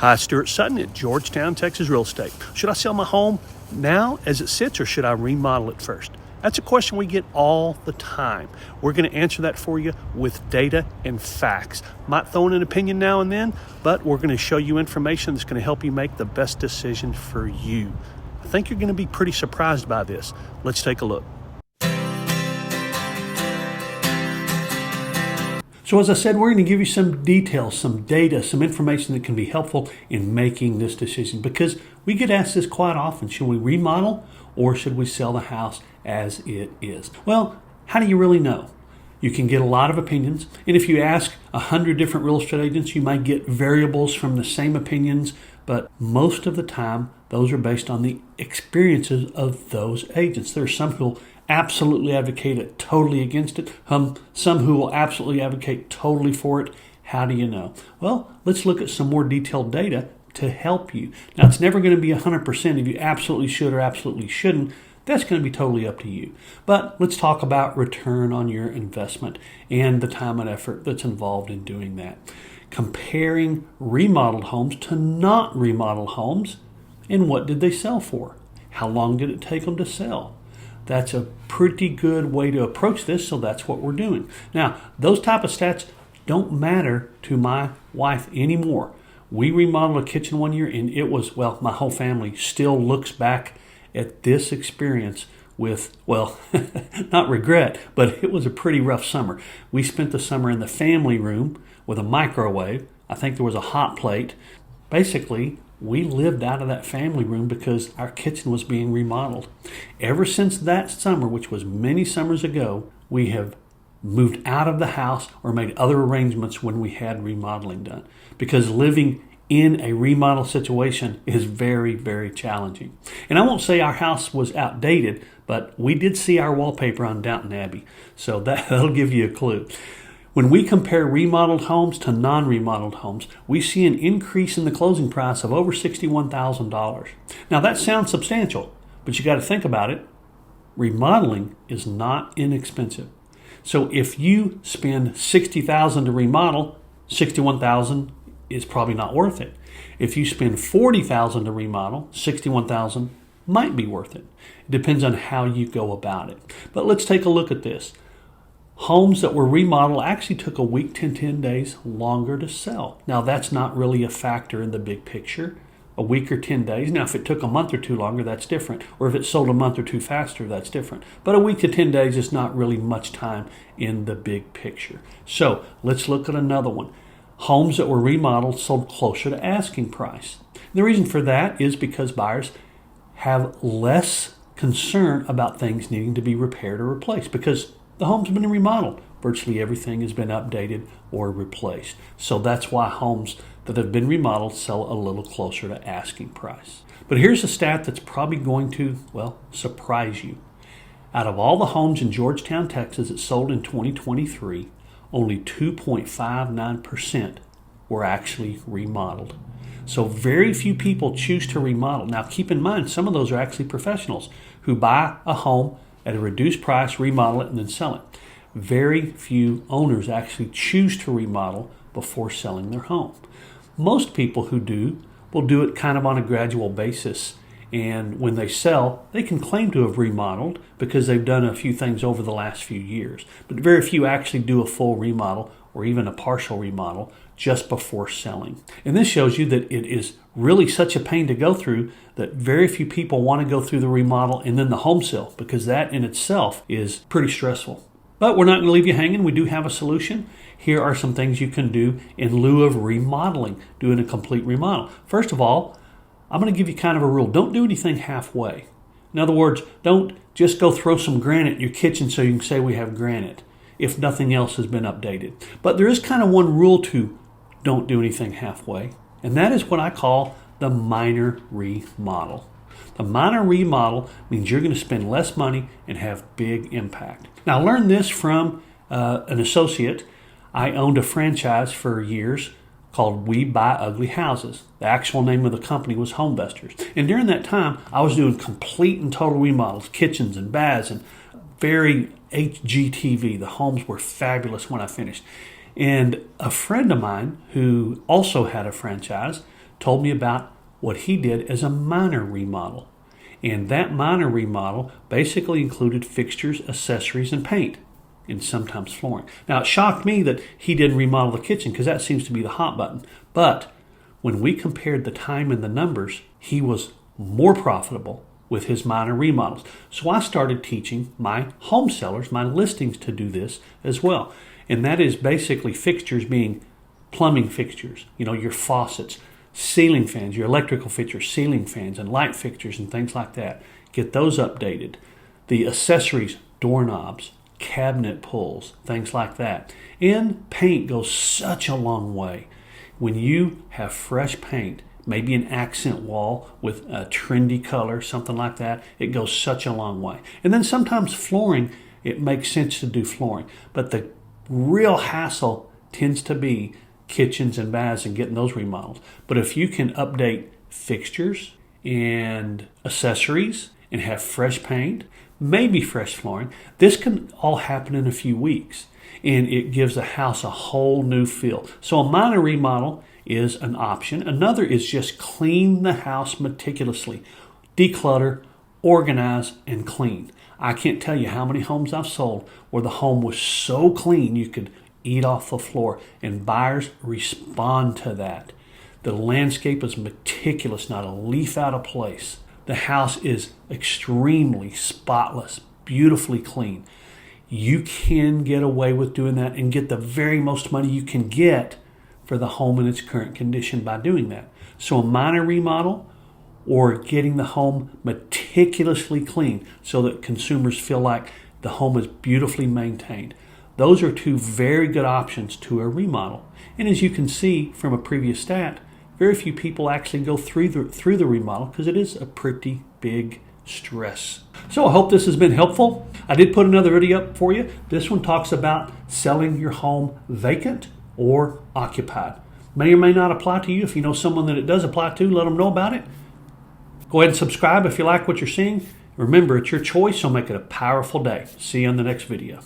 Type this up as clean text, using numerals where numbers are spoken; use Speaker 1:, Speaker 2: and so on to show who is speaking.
Speaker 1: Hi, Stuart Sutton at Georgetown Texas Real Estate. Should I sell my home now as it sits, or should I remodel it first? That's a question we get all the time. We're going to answer that for you with data and facts. Might throw in an opinion now and then, but we're going to show you information that's going to help you make the best decision for you. I think you're going to be pretty surprised by this. Let's take a look. So as I said, we're going to give you some details, some data, some information that can be helpful in making this decision, because we get asked this quite often. Should we remodel or should we sell the house as it is? Well, how do you really know? You can get a lot of opinions, and if you ask 100 different real estate agents, you might get variables from the same opinions, but most of the time, those are based on the experiences of those agents. There are some who will absolutely advocate it, totally against it. Some who will absolutely advocate totally for it. How do you know? Well, let's look at some more detailed data to help you. Now, it's never going to be 100% if you absolutely should or absolutely shouldn't. That's going to be totally up to you. But let's talk about return on your investment and the time and effort that's involved in doing that. Comparing remodeled homes to not remodeled homes, and what did they sell for? How long did it take them to sell? That's a pretty good way to approach this, so that's what we're doing. Now, those type of stats don't matter to my wife anymore. We remodeled a kitchen one year, and it was, well, my whole family still looks back at this experience with, well, not regret, but it was a pretty rough summer. We spent the summer in the family room with a microwave. I think there was a hot plate. Basically, we lived out of that family room because our kitchen was being remodeled. Ever since that summer, which was many summers ago, we have moved out of the house or made other arrangements when we had remodeling done, because living in a remodel situation is very, very challenging. And I won't say our house was outdated, but we did see our wallpaper on Downton Abbey, so that'll give you a clue. When we compare remodeled homes to non-remodeled homes, we see an increase in the closing price of over $61,000. Now that sounds substantial, but you got to think about it. Remodeling is not inexpensive. So if you spend $60,000 to remodel, $61,000 is probably not worth it. If you spend $40,000 to remodel, $61,000 might be worth it. It depends on how you go about it. But let's take a look at this. Homes that were remodeled actually took a week to 10 days longer to sell. Now, that's not really a factor in the big picture. A week or 10 days. Now, if it took a month or two longer, that's different. Or if it sold a month or two faster, that's different. But a week to 10 days is not really much time in the big picture. So let's look at another one. Homes that were remodeled sold closer to asking price. The reason for that is because buyers have less concern about things needing to be repaired or replaced, because the home's been remodeled. Virtually everything has been updated or replaced. So that's why homes that have been remodeled sell a little closer to asking price. But here's a stat that's probably going to, well, surprise you. Out of all the homes in Georgetown, Texas that sold in 2023, only 2.59% were actually remodeled. So very few people choose to remodel. Now keep in mind, some of those are actually professionals who buy a home at a reduced price, remodel it, and then sell it. Very few owners actually choose to remodel before selling their home. Most people who do will do it kind of on a gradual basis, and when they sell, they can claim to have remodeled because they've done a few things over the last few years. But very few actually do a full remodel or even a partial remodel just before selling. And this shows you that it is really such a pain to go through that very few people want to go through the remodel and then the home sale, because that in itself is pretty stressful. But we're not going to leave you hanging. We do have a solution. Here are some things you can do in lieu of remodeling, doing a complete remodel. First of all, I'm going to give you kind of a rule. Don't do anything halfway. In other words, don't just go throw some granite in your kitchen so you can say we have granite if nothing else has been updated. But there is kind of one rule to don't do anything halfway, and that is what I call the minor remodel. The minor remodel means you're going to spend less money and have big impact. Now, I learned this from an associate. I owned a franchise for years called We Buy Ugly Houses. The actual name of the company was Homevestors. And during that time, I was doing complete and total remodels, kitchens and baths, and very HGTV. The homes were fabulous when I finished. And a friend of mine who also had a franchise told me about what he did as a minor remodel. And that minor remodel basically included fixtures, accessories, and paint, and sometimes flooring. Now, it shocked me that he didn't remodel the kitchen because that seems to be the hot button. But when we compared the time and the numbers, he was more profitable with his minor remodels. So I started teaching my home sellers, my listings, to do this as well. And that is basically fixtures being plumbing fixtures, your faucets, ceiling fans, your electrical fixtures, ceiling fans, and light fixtures and things like that. Get those updated. The accessories, doorknobs, cabinet pulls, things like that. And paint goes such a long way. When you have fresh paint, maybe an accent wall with a trendy color, something like that, it goes such a long way. And then sometimes flooring, it makes sense to do flooring. But the real hassle tends to be kitchens and baths and getting those remodeled. But if you can update fixtures and accessories and have fresh paint, maybe fresh flooring, this can all happen in a few weeks. And it gives the house a whole new feel. So a minor remodel is an option. Another is just clean the house meticulously. Declutter, organize, and clean. I can't tell you how many homes I've sold where the home was so clean you could eat off the floor, and buyers respond to that. The landscape is meticulous, not a leaf out of place. The house is extremely spotless, beautifully clean. You can get away with doing that and get the very most money you can get for the home in its current condition by doing that. So a minor remodel or getting the home meticulously clean so that consumers feel like the home is beautifully maintained. Those are two very good options to a remodel. And as you can see from a previous stat, very few people actually go through the remodel because it is a pretty big stress. So I hope this has been helpful. I did put another video up for you. This one talks about selling your home vacant or occupied. May or may not apply to you. If you know someone that it does apply to, let them know about it. Go ahead and subscribe if you like what you're seeing. Remember, it's your choice, so make it a powerful day. See you on the next video.